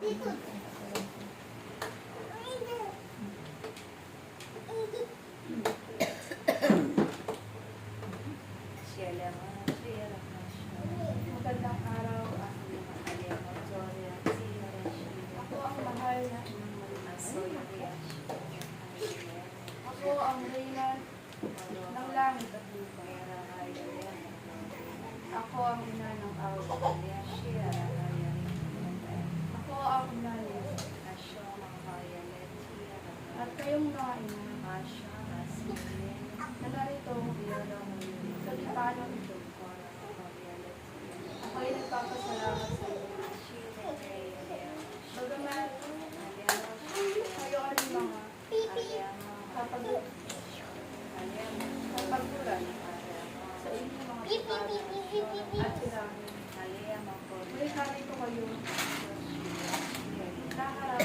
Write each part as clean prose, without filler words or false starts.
Magandang araw, ako ang mahal na ako ang reyna ng langit at lupa. Ako ang ina ng awa. Ako ang unalis. At kayong mga ina na narito sa lipanan ito. Ako'y nagpapasalamat sa iyo. Bagamat kayo ay mga kapagpuran sa inyong mga pagkakas at siramin. Muli kami ko kayo naharap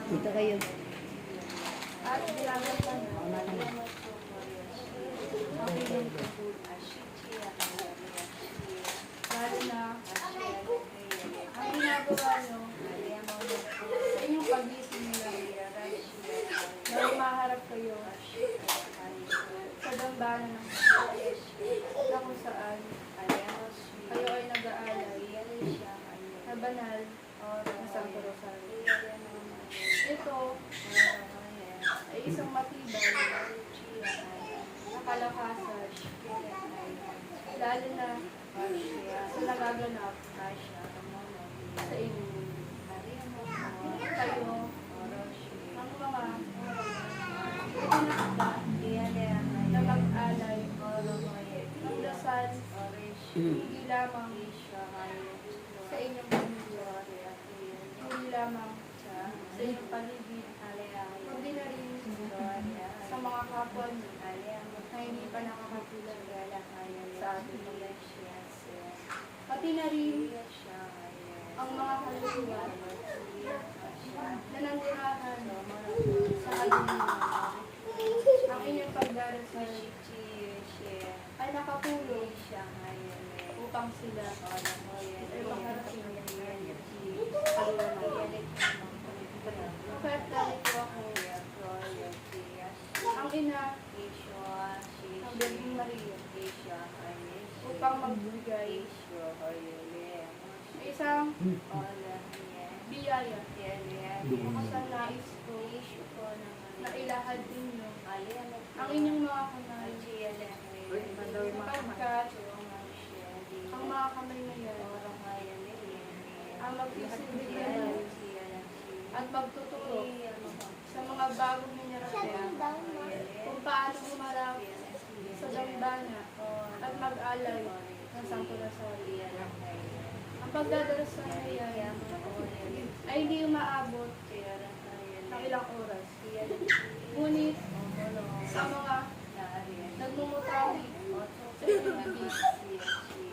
Dito kayo. at bilangan ka na makinig ko. Lalo na ang ginagawa nyo sa inyong pag-isip nila na umaharap kayo sa dambana ng na kung saan kayo ay nag-aalay na banal na Santo Rosario. Ito ay isang matibay na kalakasan, lalo na sa nagaganap sa inyo. Kayo ang mga itinakda na mag-alay ng dasal hindi lamang sa inyong pamilya, hindi lamang sa inyong paligid, kundi na rin sa mga kapwa niyo na hindi pa nakakatulad sa atin. Pati na rin ang mga kaluluwa na nangurahan sa kaluluwa. Ang inyong pagdarasal ay nakapulong upang sila ay pangarapin kaya't narito ako ang ina ng Birheng Maria upang magbigay ng isang biyaya sa nais ko na ilahad ninyo ang inyong mga kamay sapagkat ang mga kamay na yan ang mag-isibigay at magtuturo sa mga bagong henerasyon kung paano humarap sa dambana at mag-alay ng Santo Rosario. Ang pagdadarasal na yan ay hindi umaabot ng ilang oras. Ngunit sa mga nagmumutawi sa inyong nabis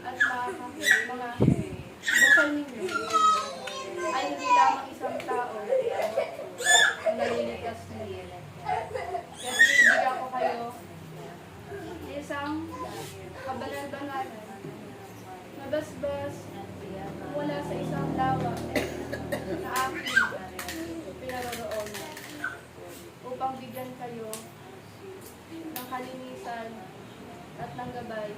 at mga bukal ninyo ay hindi lamang isang tao ang nalilitas niyo. Kaya ibigay ko kayo isang kabanal-banal na basbas mula sa isang lawa na aking pinaroroonan upang bigyan kayo ng kalinisan at ng gabay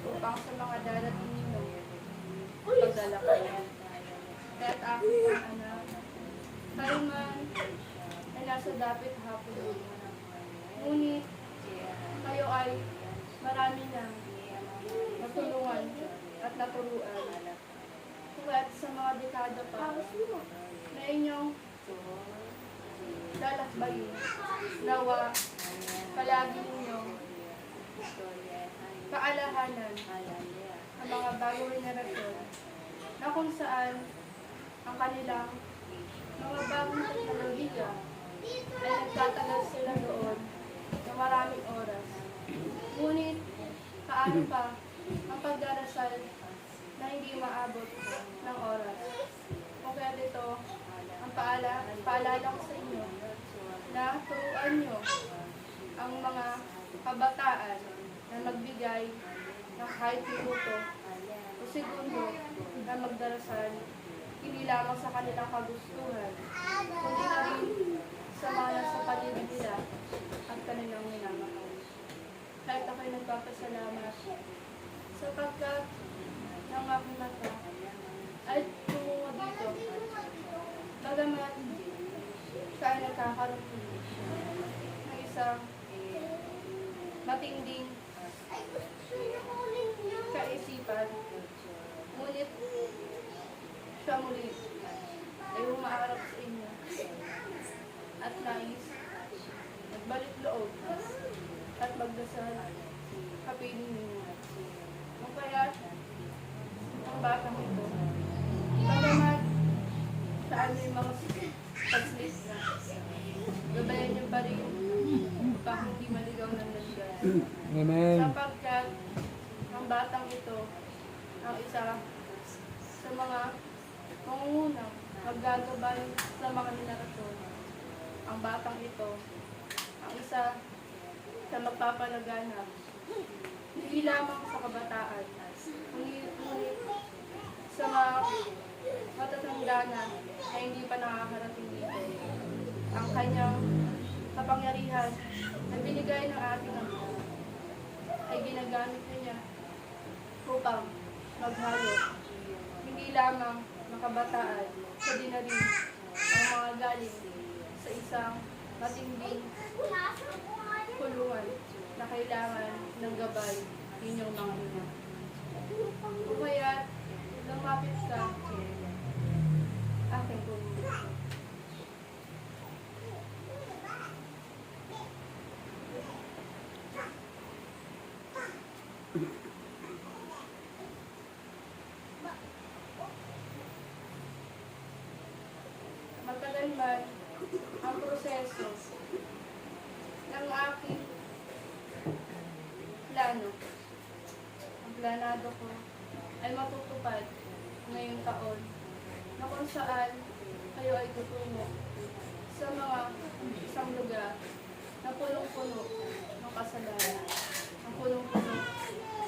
upang sa mga darating ninyo pagdala kayo. Kaya't aking anak, kayo man ay nasa dapit hapon. Ngunit kayo ay marami na natulungan at naturuan. Kaya't sa mga dekada pa na inyong lalakbayin, nawa palagi ninyong kaalahanan ang mga bagong henerasyon na kung saan ang kanilang mga bagong teknolohiya ay nagtatagal sila doon ng maraming oras. Ngunit paano pa ang pagdarasal na hindi maabot ng oras? Kung kaya dito, ang paalala ko sa inyo na turuan nyo ang mga kabataan na magbigay ng kahit minuto o segundo na magdarasal hindi lamang sa kanilang kagustuhan, kundi na rin sa mga nasa paligid nila at kanilang minamahal. Kahit ako'y nagpapasalamat sapagkat ng aking mata ay tumungo dito. Bagamat siya ay nagkakaroon ng isang matinding kaisipan, ngunit siya muli ay humaharap sa inyo at nais magbalik loob at magdasal kapiling ninyo. Kung kaya ang batang ito, bagamat saan may mga pagsilis na, gabayan niyo pa rin upang hindi maligaw ng landas. Amen. Sapagkat ang batang ito ang isa sa mga mangungunang maggagabay sa mga henerasyon. Ang batang ito ang isa sa magpapalaganap hindi lamang sa kabataan, ngunit sa mga matatanda na hindi pa nakakarating dito. Ang kanyang kapangyarihan na binigay ng ating Ama ay ginagamit niya upang maghalo hindi lamang ng kabataan, kundi na rin ang mga galing sa isang matinding kulungan na kailangan ng gabay ninyong mga ina. O kaya, lumapit ka, aking pumulong. Matagal man ang proseso ng aking plano. Ang planado ko ay matutupad ngayong taon na kung saan kayo ay tutungo sa mga isang lugar na punong-puno ng kasalanan, ang punong-puno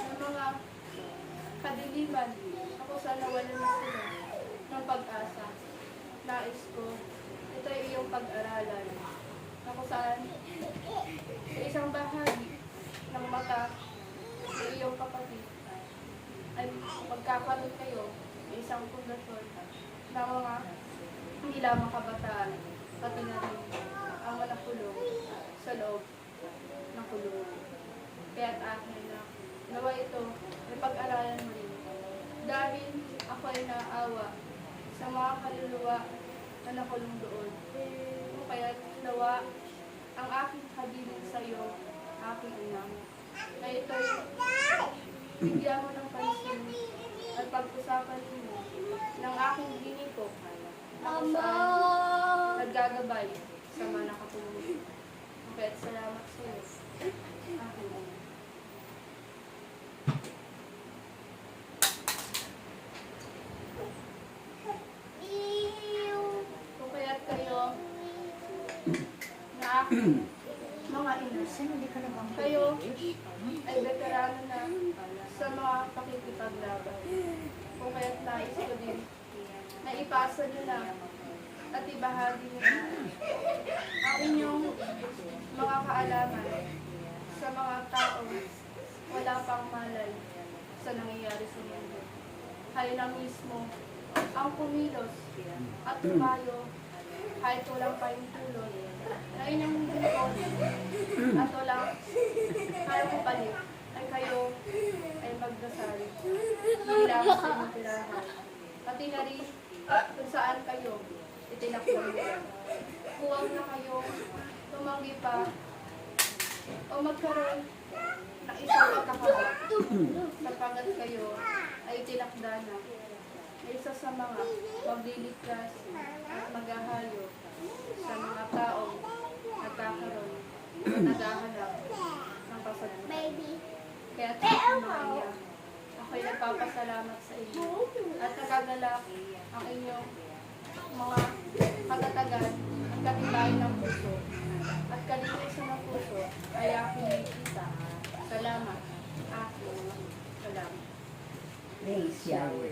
ng mga kadiliman na kung saan nawalan na sila ng pag-asa. Nais ko, ito ay iyong pag-aralan na kung saan sa isang bahagi ng mata sa iyong kapatid ay magkakaroon kayo ng isang pundasyon na mga hindi lamang kabataan, pati na rin ang mga nakulong sa loob ng kulungan. Kaya't akin na nawa ito ay pag-aralan mo rin. Dahil ako ay naawa sa mga kaluluwa na nakulong doon. Kung kaya nawa ang aking habilin sa iyo, aking ina, na ito'y bigyan mo ng pansin at pag-usapan mo ng aking giniko na kung saan naggagabay sa mga nakatulong. Kaya't salamat sa iyo, aking ina. Kung kaya't kayo na aking mga ina, kayo ay veterano na sa mga pakikipaglaban. Kung kaya't nais ko din na ipasa nyo na at ibahagi nyo na ang inyong mga kaalaman sa mga tao wala pang malay sa nangyayari sa mundo. Kayo na mismo ang kumilos at tumayo kahit walang pahintulot na inyong lingkod at walang kaya kapalit ay kayo ay magdasal hindi lang sa inyong tirahan. Pati na rin kung saan kayo itinakbo. Huwag na kayo tumanggi pa o magkaroon ng isang pagkakaba sapagkat kayo ay itinakda na isa sa mga magliligtas at maghahayo sa mga taong nagkakaroon at naghahanap ng kasagutan. Kaya mga ako'y nagpapasalamat sa inyo at nagagalak ang inyong mga katatagan at katibayan ng puso at kalinisan ng puso ay aking nakikita. Salamat. Aking salamat. Praise Yahweh.